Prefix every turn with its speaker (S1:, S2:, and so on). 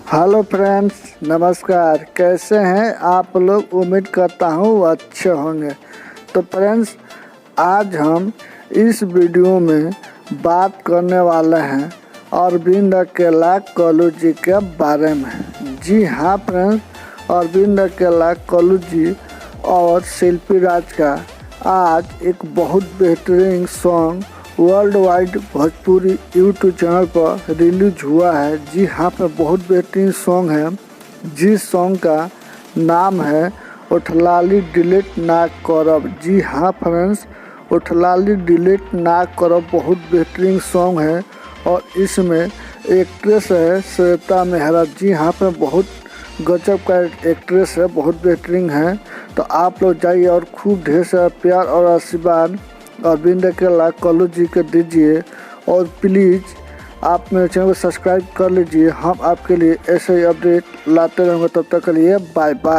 S1: Hello friends, नमस्कार। कैसे हैं आप लोग? उम्मीद करता हूँ अच्छे होंगे। तो फ्रेंड्स, आज हम इस वीडियो में बात करने वाले हैं अरविंद अकेला कल्लू जी के बारे में। जी हाँ फ्रेंड्स, अरविंद अकेला कल्लू जी और शिल्पी राज का आज एक बहुत बेहतरीन song world wide Bhojpuri YouTube channel पर रिलीज हुआ है। जी हाँ पे बहुत बेहतरीन सॉन्ग है, जिस सॉन्ग का नाम है उठलाली डिलीट ना करब। जी हाँ फ्रेंड्स, उठलाली डिलीट ना करब बहुत बेहतरीन सॉन्ग है और इसमें एक्ट्रेस है श्वेता मेहरा। जी हाँ पे बहुत गजब का एक्ट्रेस है, बहुत बेहतरीन है। तो आप लोग जाइए और खूब ढेर सारा प्यार और आशीर्वाद अरविंद अकेला कल्लू जी के दीजिए और प्लीज़ आप मेरे चैनल को सब्सक्राइब कर लीजिए। हम आपके लिए ऐसे ही अपडेट लाते रहेंगे। तब तक के लिए बाय बाय।